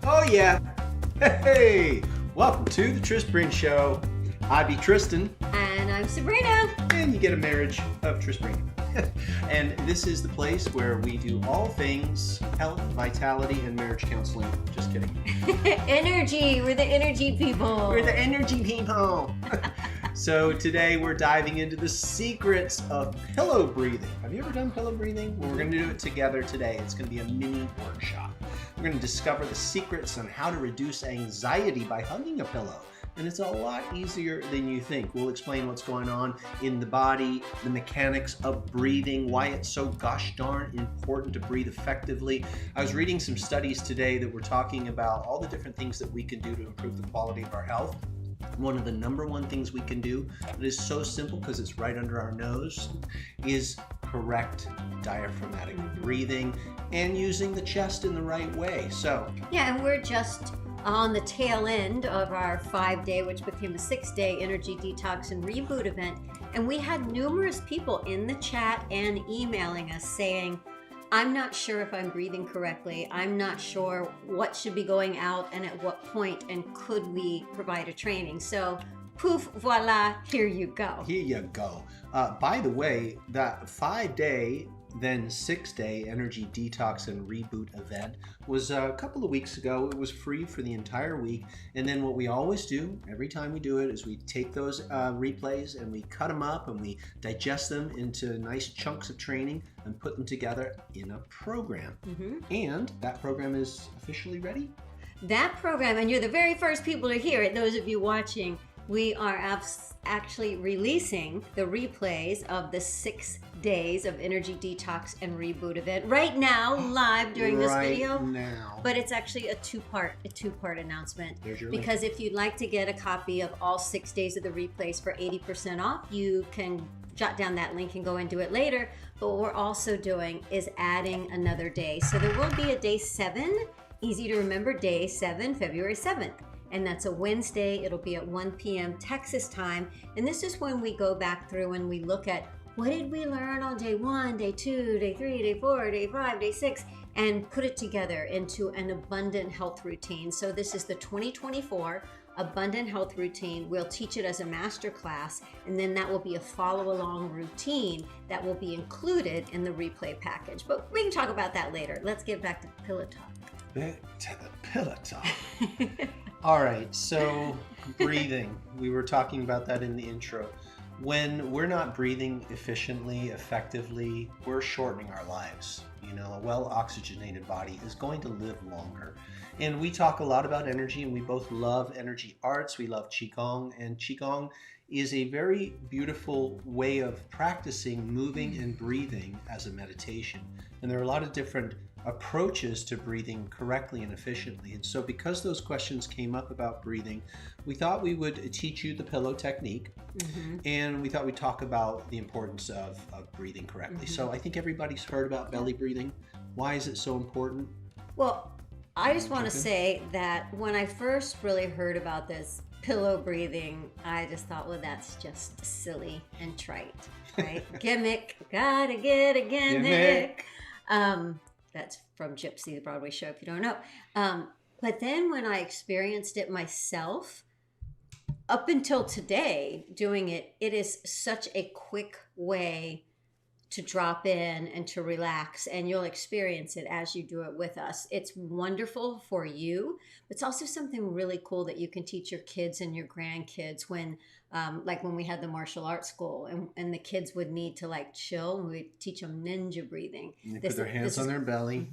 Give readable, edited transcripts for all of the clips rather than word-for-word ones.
Oh yeah. Hey, welcome to the Tris Breen Show. I be Tristan. And I'm Sabrina. And you get a marriage of Tris Breen. And this is the place where we do all things health, vitality, and marriage counseling. Just kidding. Energy. We're the energy people. We're the energy people. So today we're diving into the secrets of pillow breathing. Have you ever done pillow breathing? Well, we're going to do it together today. It's going to be a mini workshop. We're going to discover the secrets on how to reduce anxiety by hugging a pillow. And it's a lot easier than you think. We'll explain what's going on in the body, the mechanics of breathing, why it's so gosh darn important to breathe effectively. I was reading some studies today that were talking about all the different things that we can do to improve the quality of our health. One of the number one things we can do that is so simple because it's right under our nose is correct diaphragmatic breathing and using the chest in the right way. So yeah, and we're just on the tail end of our 5-day, which became a 6-day energy detox and reboot event. And we had numerous people in the chat and emailing us saying, I'm not sure if I'm breathing correctly. I'm not sure what should be going out and at what point, and could we provide a training? So poof, voila, here you go. Here you go. By the way, that 5-day, then 6-day energy detox and reboot event was a couple of weeks ago. It was free for the entire week. And then what we always do every time we do it is we take those replays and we cut them up and we digest them into nice chunks of training and put them together in a program. And that program is officially ready. That program, and you're the very first people to hear it, those of you watching, we are actually releasing the replays of the 6 days of energy detox and reboot event right now, live during this video. Now. But it's actually a two-part announcement. There's your because if you'd like to get a copy of all 6 days of the replays for 80% off, you can jot down that link and go and do it later. But what we're also doing is adding another day. So there will be a day 7, easy to remember, day 7, February 7th. And that's a Wednesday. It'll be at 1 p.m. Texas time. And this is when we go back through and we look at what did we learn on day 1, day 2, day 3, day 4, day 5, day 6, and put it together into an abundant health routine. So this is the 2024 abundant health routine. We'll teach it as a master class, and then that will be a follow-along routine that will be included in the replay package. But we can talk about that later. Let's get back to pillow talk. Back to the pillow talk. All right, so breathing. We were talking about that in the intro. When we're not breathing efficiently, effectively, we're shortening our lives. You know, a well-oxygenated body is going to live longer. And we talk a lot about energy, and we both love energy arts. We love Qigong, and Qigong is a very beautiful way of practicing moving and breathing as a meditation. And there are a lot of different approaches to breathing correctly and efficiently. And so because those questions came up about breathing, we thought we would teach you the pillow technique. And we thought we'd talk about the importance of breathing correctly. So I think everybody's heard about belly breathing. Why is it so important? Well, I just want to say that when I first really heard about this pillow breathing, I just thought, well, that's just silly and trite, right? Gimmick, gotta get a gimmick. That's from Gypsy, the Broadway show, if you don't know. But then when I experienced it myself, up until today, doing it, it is such a quick way to drop in and to relax, and you'll experience it as you do it with us. It's wonderful for you. It's also something really cool that you can teach your kids and your grandkids when, like when we had the martial arts school and the kids would need to like chill, and we'd teach them ninja breathing. And they put their hands on their belly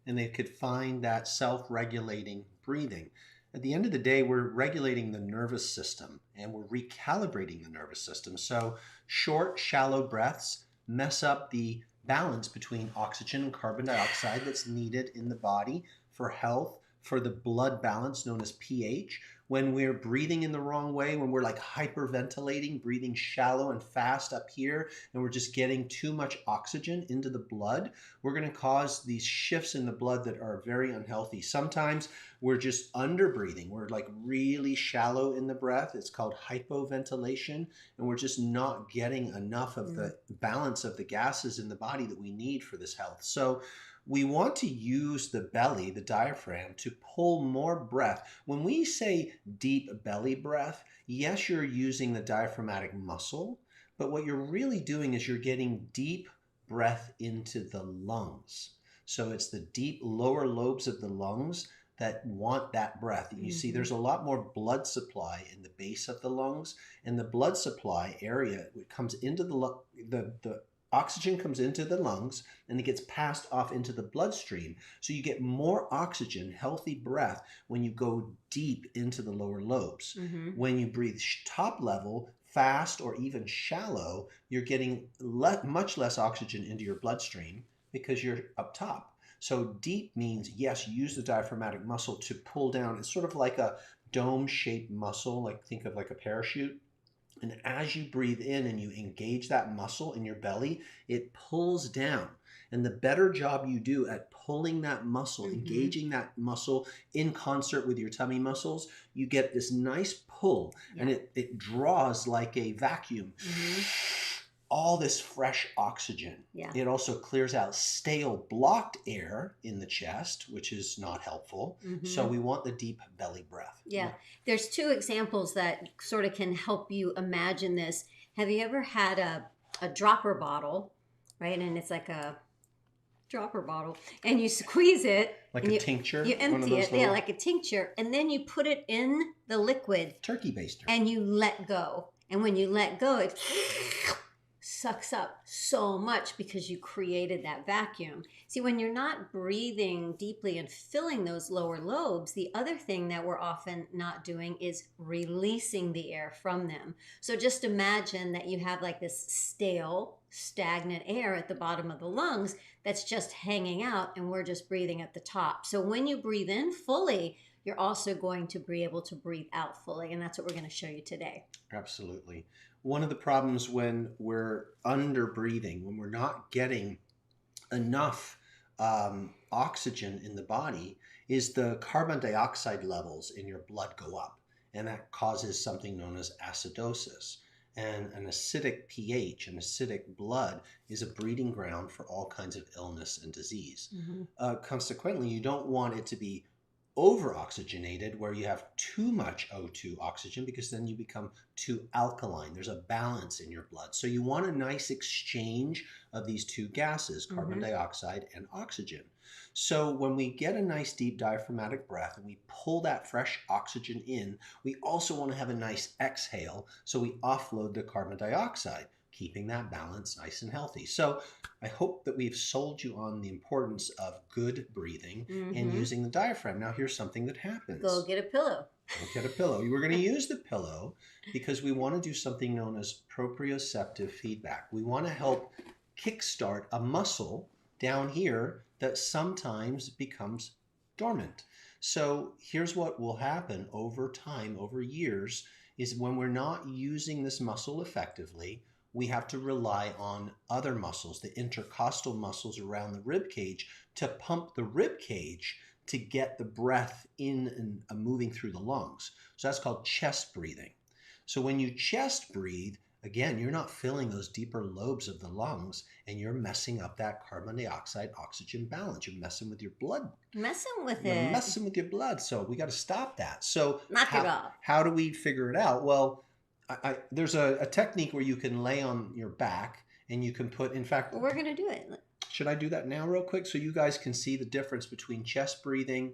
and they could find that self-regulating breathing. At the end of the day, we're regulating the nervous system and we're recalibrating the nervous system. So short, shallow breaths mess up the balance between oxygen and carbon dioxide that's needed in the body for health, for the blood balance known as pH. When we're breathing in the wrong way, when we're like hyperventilating, breathing shallow and fast up here, and we're just getting too much oxygen into the blood, we're going to cause these shifts in the blood that are very unhealthy. Sometimes we're just under breathing. We're like really shallow in the breath. It's called hypoventilation, and we're just not getting enough of the balance of the gases in the body that we need for this health. So we want to use the belly, the diaphragm, to pull more breath. When we say deep belly breath, yes, you're using the diaphragmatic muscle, but what you're really doing is you're getting deep breath into the lungs. So it's the deep lower lobes of the lungs that want that breath. You see, there's a lot more blood supply in the base of the lungs, and the blood supply area comes into the oxygen comes into the lungs and it gets passed off into the bloodstream. So you get more oxygen, healthy breath, when you go deep into the lower lobes. When you breathe top level, fast, or even shallow, you're getting much less oxygen into your bloodstream because you're up top. So deep means, yes, use the diaphragmatic muscle to pull down. It's sort of like a dome-shaped muscle, like think of like a parachute. And as you breathe in and you engage that muscle in your belly, it pulls down. And the better job you do at pulling that muscle, engaging that muscle in concert with your tummy muscles, you get this nice pull, and it draws like a vacuum. All this fresh oxygen. It also clears out stale, blocked air in the chest, which is not helpful. So we want the deep belly breath. There's two examples that sort of can help you imagine this. Have you ever had a dropper bottle, right? And it's like a dropper bottle, and you squeeze it. Like a tincture? You empty it, like a tincture. And then you put it in the liquid. Turkey baster. And you let go. And when you let go, it sucks up so much because you created that vacuum. See, when you're not breathing deeply and filling those lower lobes, the other thing that we're often not doing is releasing the air from them. So just imagine that you have like this stale, stagnant air at the bottom of the lungs that's just hanging out, and we're just breathing at the top. So when you breathe in fully, you're also going to be able to breathe out fully, and that's what we're going to show you today. Absolutely. One of the problems when we're under breathing, when we're not getting enough oxygen in the body, is the carbon dioxide levels in your blood go up, and that causes something known as acidosis. And an acidic pH, an acidic blood, is a breeding ground for all kinds of illness and disease. Consequently, you don't want it to be over-oxygenated, where you have too much O2 oxygen, because then you become too alkaline. There's a balance in your blood. So you want a nice exchange of these two gases, carbon dioxide and oxygen. So when we get a nice deep diaphragmatic breath and we pull that fresh oxygen in, we also want to have a nice exhale, so we offload the carbon dioxide, keeping that balance nice and healthy. So I hope that we've sold you on the importance of good breathing and using the diaphragm. Now here's something that happens. Go get a pillow. Go get a pillow. We're going to use the pillow because we want to do something known as proprioceptive feedback. We want to help kickstart a muscle down here that sometimes becomes dormant. So here's what will happen over time, over years, is when we're not using this muscle effectively, we have to rely on other muscles, the intercostal muscles around the rib cage, to pump the rib cage to get the breath in and moving through the lungs. So that's called chest breathing. So when you chest breathe, again, you're not filling those deeper lobes of the lungs, and you're messing up that carbon dioxide oxygen balance. You're messing with your blood. Messing with You're it. messing with your blood. So we got to stop that. So Knock it off. How do we figure it out? Well, there's a technique where you can lay on your back and you can put, in fact... We're going to do it. Should I do that now real quick so you guys can see the difference between chest breathing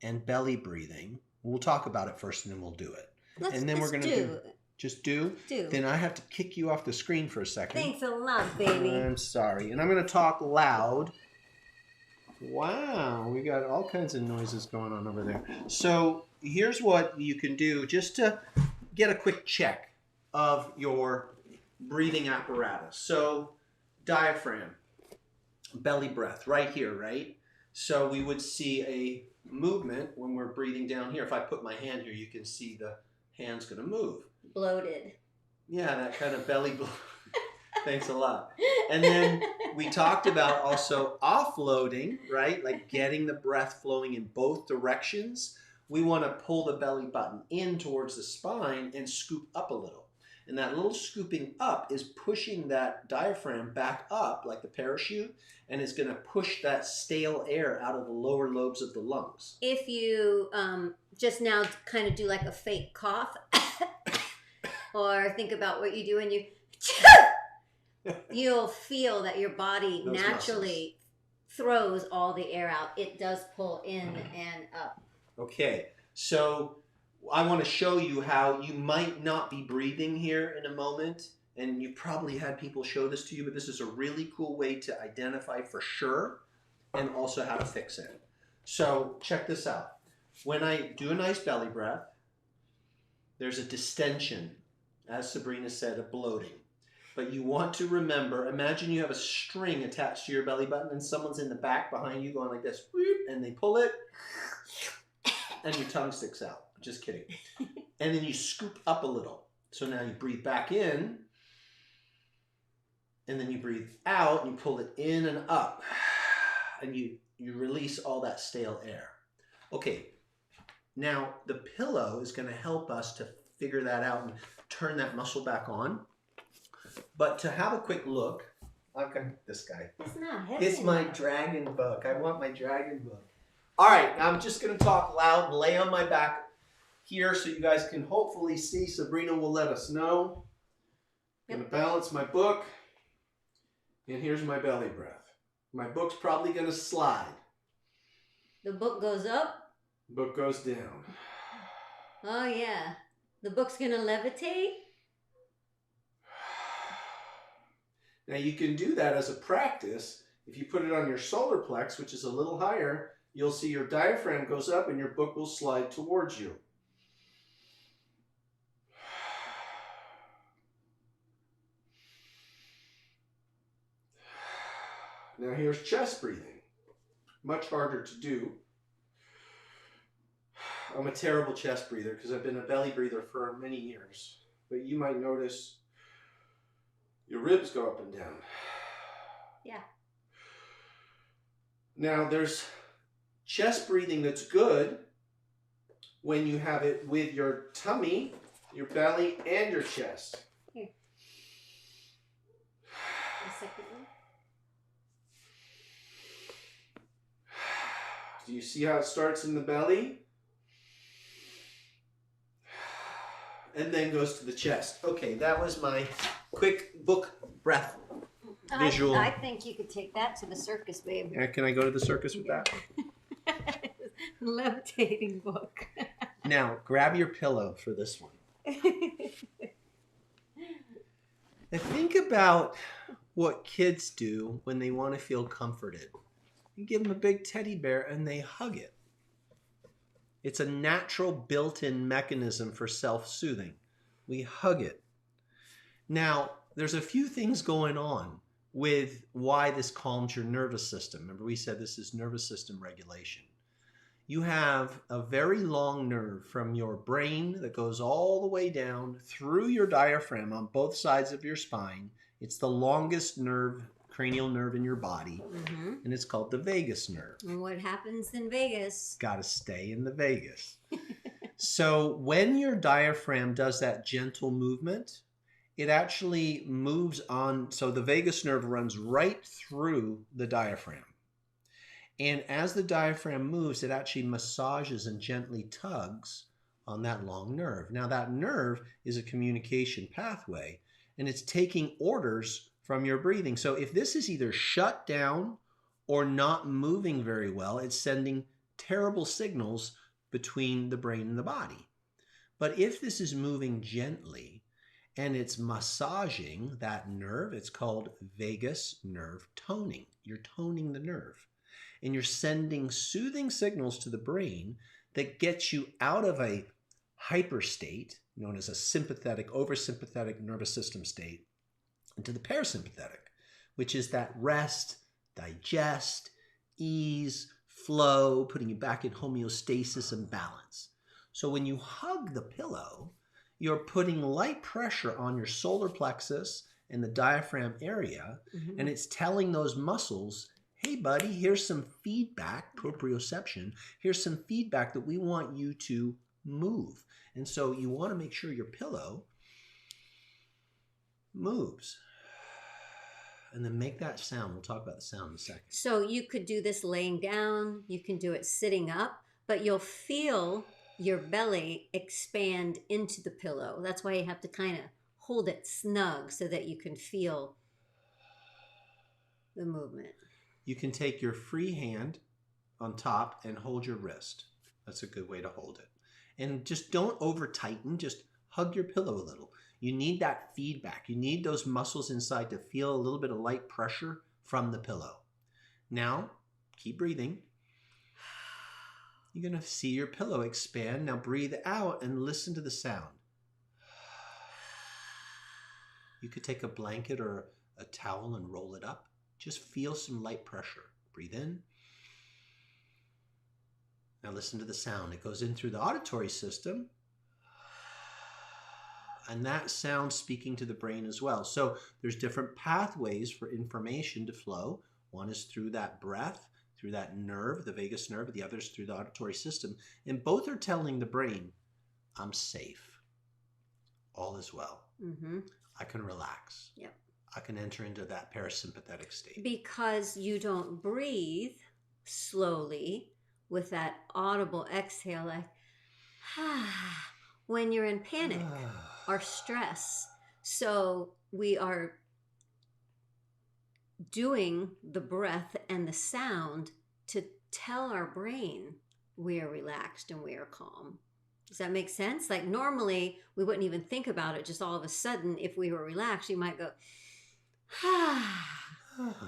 and belly breathing? We'll talk about it first and then we'll do it. And then we're going to do... Just do? Do. Then I have to kick you off the screen for a second. Thanks a lot, baby. I'm sorry. And I'm going to talk loud. Wow, we got all kinds of noises going on over there. So here's what you can do just to get a quick check of your breathing apparatus. So diaphragm, belly breath, right here, right? So we would see a movement when we're breathing down here. If I put my hand here, you can see the hand's going to move. Bloated. Yeah, that kind of belly bloat. Thanks a lot. And then we talked about also offloading, right? Like getting the breath flowing in both directions. We want to pull the belly button in towards the spine and scoop up a little. And that little scooping up is pushing that diaphragm back up like the parachute, and it's going to push that stale air out of the lower lobes of the lungs. If you just now kind of do like a fake cough, or think about what you do when you you'll feel that your body Those naturally throws all the air out. It does pull in and up. Okay, so I want to show you how you might not be breathing here in a moment, and you probably had people show this to you, but this is a really cool way to identify for sure and also how to fix it. So check this out. When I do a nice belly breath, there's a distension, as Sabrina said, a bloating. But you want to remember, imagine you have a string attached to your belly button and someone's in the back behind you going like this, and they pull it, and your tongue sticks out. Just kidding. And then you scoop up a little. So now you breathe back in, and then you breathe out, and you pull it in and up, and you release all that stale air. Okay, now the pillow is going to help us to figure that out and turn that muscle back on. But to have a quick look, I've got this guy. It's not heavy. It's my dragon book. I want my dragon book. All right, I'm just going to talk loud and lay on my back here so you guys can hopefully see. Sabrina will let us know. I'm going to balance my book. And here's my belly breath. My book's probably going to slide. The book goes up. Book goes down. Oh, yeah. The book's going to levitate. Now you can do that as a practice. If you put it on your solar plex, which is a little higher, you'll see your diaphragm goes up and your book will slide towards you. Now here's chest breathing. Much harder to do. I'm a terrible chest breather because I've been a belly breather for many years. But you might notice your ribs go up and down. Yeah. Now there's chest breathing that's good when you have it with your tummy, your belly, and your chest. Here. A second one. Do you see how it starts in the belly? And then goes to the chest. Okay, that was my quick book breath visual. I think you could take that to the circus, babe. Can I go to the circus with that? Levitating book. Now, grab your pillow for this one. Now, think about what kids do when they want to feel comforted. You give them a big teddy bear and they hug it. It's a natural built-in mechanism for self-soothing. We hug it. Now, there's a few things going on with why this calms your nervous system. Remember, we said this is nervous system regulation. You have a very long nerve from your brain that goes all the way down through your diaphragm on both sides of your spine. It's the longest nerve, cranial nerve in your body, and it's called the vagus nerve. And what happens in Vegas? Got to stay in the vagus. So when your diaphragm does that gentle movement, it actually moves on. So the vagus nerve runs right through the diaphragm. And as the diaphragm moves, it actually massages and gently tugs on that long nerve. Now that nerve is a communication pathway, and it's taking orders from your breathing. So if this is either shut down or not moving very well, it's sending terrible signals between the brain and the body. But if this is moving gently and it's massaging that nerve, it's called vagus nerve toning. You're toning the nerve. And you're sending soothing signals to the brain that gets you out of a hyper state, known as a sympathetic, oversympathetic nervous system state, into the parasympathetic, which is that rest, digest, ease, flow, putting you back in homeostasis and balance. So when you hug the pillow, you're putting light pressure on your solar plexus and the diaphragm area, and it's telling those muscles, hey buddy, here's some feedback, proprioception, here's some feedback that we want you to move. And so you want to make sure your pillow moves. And then make that sound. We'll talk about the sound in a second. So you could do this laying down, you can do it sitting up, but you'll feel your belly expand into the pillow. That's why you have to kind of hold it snug so that you can feel the movement. You can take your free hand on top and hold your wrist. That's a good way to hold it. And just don't over tighten, just hug your pillow a little. You need that feedback. You need those muscles inside to feel a little bit of light pressure from the pillow. Now, keep breathing. You're going to see your pillow expand. Now breathe out and listen to the sound. You could take a blanket or a towel and roll it up. Just feel some light pressure. Breathe in. Now listen to the sound. It goes in through the auditory system. And that sound speaking to the brain as well. So there's different pathways for information to flow. One is through that breath, through that nerve, the vagus nerve. The other is through the auditory system. And both are telling the brain, I'm safe. All is well. Mm-hmm. I can relax. Yep. I can enter into that parasympathetic state. Because you don't breathe slowly with that audible exhale, like, when you're in panic or stress. So we are doing the breath and the sound to tell our brain we are relaxed and we are calm. Does that make sense? Like normally we wouldn't even think about it. Just all of a sudden, if we were relaxed, you might go,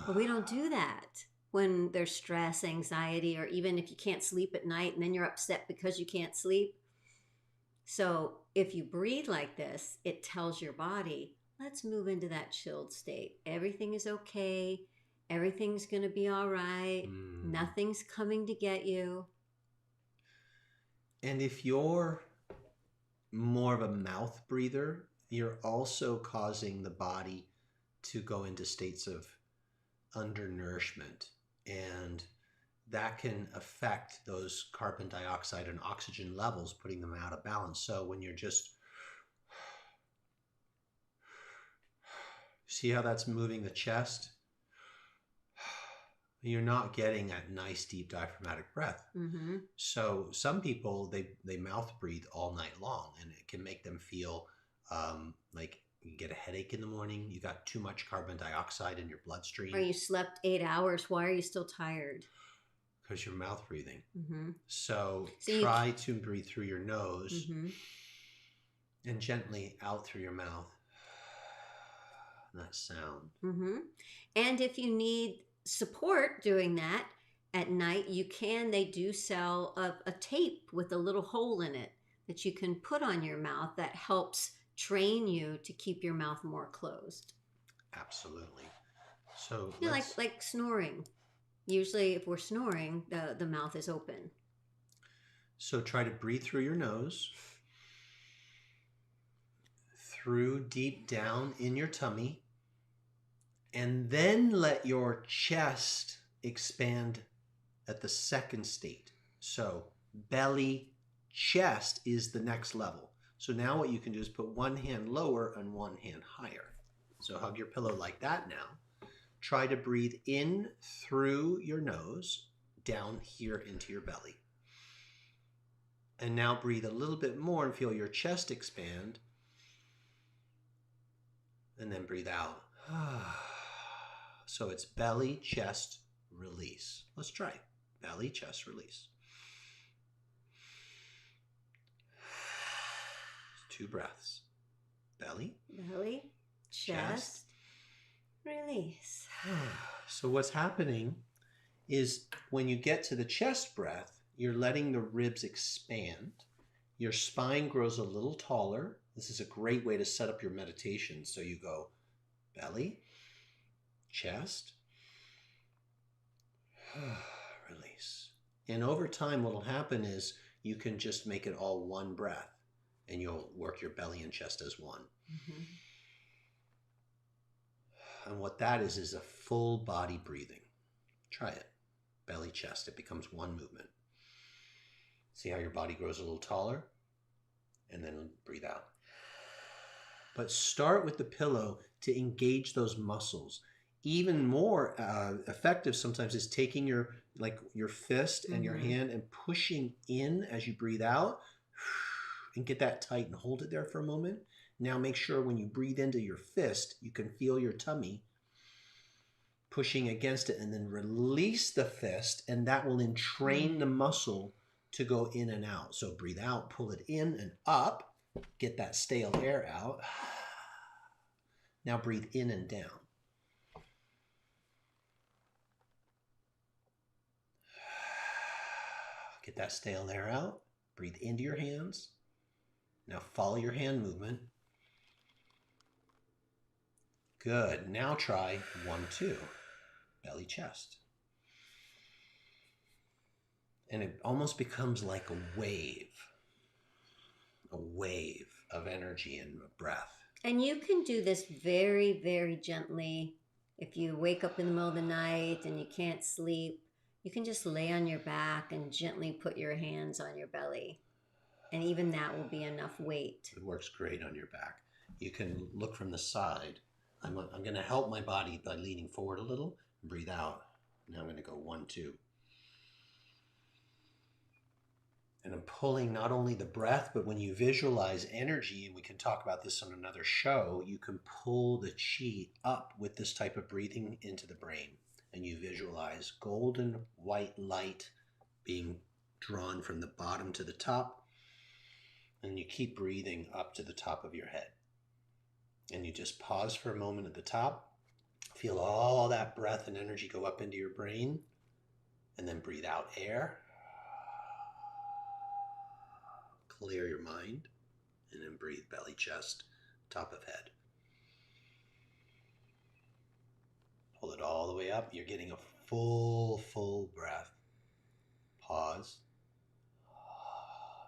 but we don't do that when there's stress, anxiety, or even if you can't sleep at night and then you're upset because you can't sleep. So if you breathe like this, it tells your body, let's move into that chilled state. Everything is okay. Everything's going to be all right. Nothing's coming to get you. And if you're more of a mouth breather, you're also causing the body to go into states of undernourishment. And that can affect those carbon dioxide and oxygen levels, putting them out of balance. So when you're just, see how that's moving the chest? You're not getting that nice deep diaphragmatic breath. Mm-hmm. So some people, they mouth breathe all night long, and it can make them feel like you get a headache in the morning. You got too much carbon dioxide in your bloodstream. Or you slept 8 hours. Why are you still tired? Because you're mouth breathing. Mm-hmm. So try to breathe through your nose and gently out through your mouth. That sound. Mm-hmm. And if you need support doing that at night, they do sell a tape with a little hole in it that you can put on your mouth that helps train you to keep your mouth more closed. Absolutely. So like snoring. Usually if we're snoring, the mouth is open. So try to breathe through your nose, through deep down in your tummy, and then let your chest expand at the second state. So belly, chest is the next level. So now what you can do is put one hand lower and one hand higher. So hug your pillow like that now. Try to breathe in through your nose, down here into your belly. And now breathe a little bit more and feel your chest expand. And then breathe out. So it's belly, chest, release. Let's try. Belly, chest, release. 2 breaths. Belly, chest, release. So what's happening is when you get to the chest breath, you're letting the ribs expand. Your spine grows a little taller. This is a great way to set up your meditation. So you go belly, chest, release. And over time, what will happen is you can just make it all one breath, and you'll work your belly and chest as one. Mm-hmm. And what that is a full body breathing. Try it. Belly, chest. It becomes one movement. See how your body grows a little taller? And then breathe out. But start with the pillow to engage those muscles. Even more effective sometimes is taking your fist and your hand and pushing in as you breathe out and get that tight and hold it there for a moment. Now make sure when you breathe into your fist, you can feel your tummy pushing against it, and then release the fist, and that will entrain the muscle to go in and out. So breathe out, pull it in and up, get that stale air out. Now breathe in and down. Get that stale air out. Breathe into your hands. Now follow your hand movement. Good. Now try 1, 2. Belly, chest. And it almost becomes like a wave of energy and breath. And you can do this very, very gently. If you wake up in the middle of the night and you can't sleep, you can just lay on your back and gently put your hands on your belly. And even that will be enough weight. It works great on your back. You can look from the side. I'm going to help my body by leaning forward a little. Breathe out. Now I'm going to go 1, 2. And I'm pulling not only the breath, but when you visualize energy, and we can talk about this on another show, you can pull the chi up with this type of breathing into the brain. And you visualize golden white light being drawn from the bottom to the top. And you keep breathing up to the top of your head. And you just pause for a moment at the top. Feel all that breath and energy go up into your brain. And then breathe out air. Clear your mind. And then breathe belly, chest, top of head. Pull it all the way up. You're getting a full breath. Pause.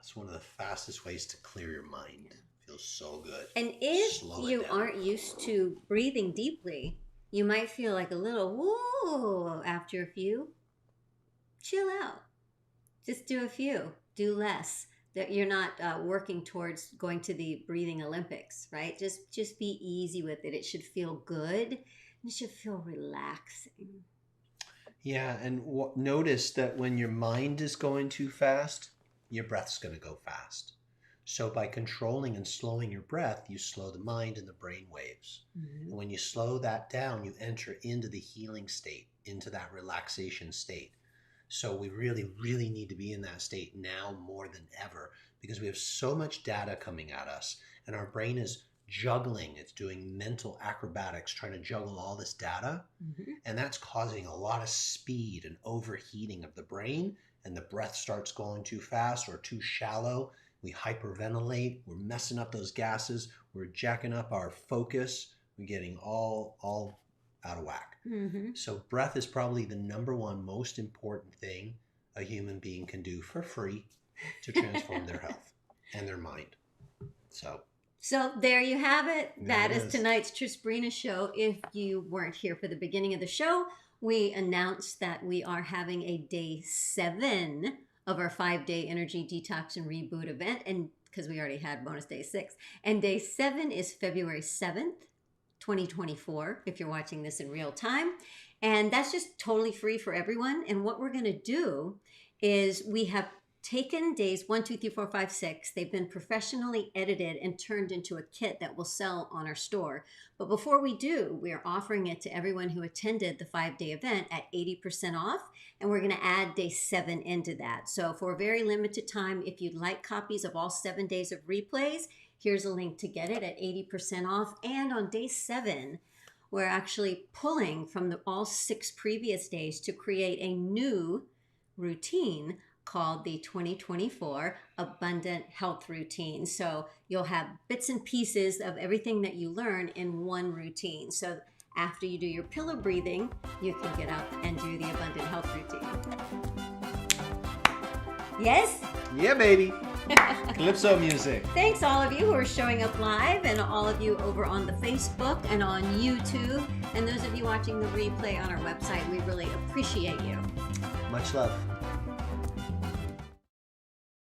It's one of the fastest ways to clear your mind. Feels so good. And if you aren't used to breathing deeply, you might feel like a little whoa after a few. Chill out. Just do a few. Do less. That you're not working towards going to the breathing Olympics, right? Just be easy with it. It should feel good. It should feel relaxing. Yeah, and notice that when your mind is going too fast, your breath's going to go fast. So by controlling and slowing your breath, you slow the mind and the brain waves. And when you slow that down, you enter into the healing state, into that relaxation state. So we really, really need to be in that state now more than ever, because we have so much data coming at us, and our brain is juggling. It's doing mental acrobatics, trying to juggle all this data. And that's causing a lot of speed and overheating of the brain, and the breath starts going too fast or too shallow. We hyperventilate. We're messing up those gases. We're jacking up our focus. We're getting all out of whack. So breath is probably the number one most important thing a human being can do for free to transform their health and their mind. So there you have it. That is tonight's Trisbrina show. If you weren't here for the beginning of the show, we announced that we are having a day 7 of our 5-day energy detox and reboot event, and because we already had bonus day 6. And day 7 is February 7th, 2024, if you're watching this in real time. And that's just totally free for everyone. And what we're going to do is we have taken days 1, 2, 3, 4, 5, 6. They've been professionally edited and turned into a kit that will sell on our store. But before we do, we are offering it to everyone who attended the 5-day event at 80% off. And we're going to add day 7 into that. So for a very limited time, if you'd like copies of all 7 days of replays, here's a link to get it at 80% off. And on day 7, we're actually pulling from all 6 previous days to create a new routine called the 2024 Abundant Health Routine. So you'll have bits and pieces of everything that you learn in one routine. So after you do your pillow breathing, you can get up and do the Abundant Health Routine. Yes? Yeah, baby. Calypso music. Thanks all of you who are showing up live, and all of you over on the Facebook and on YouTube, and those of you watching the replay on our website. We really appreciate you. Much love.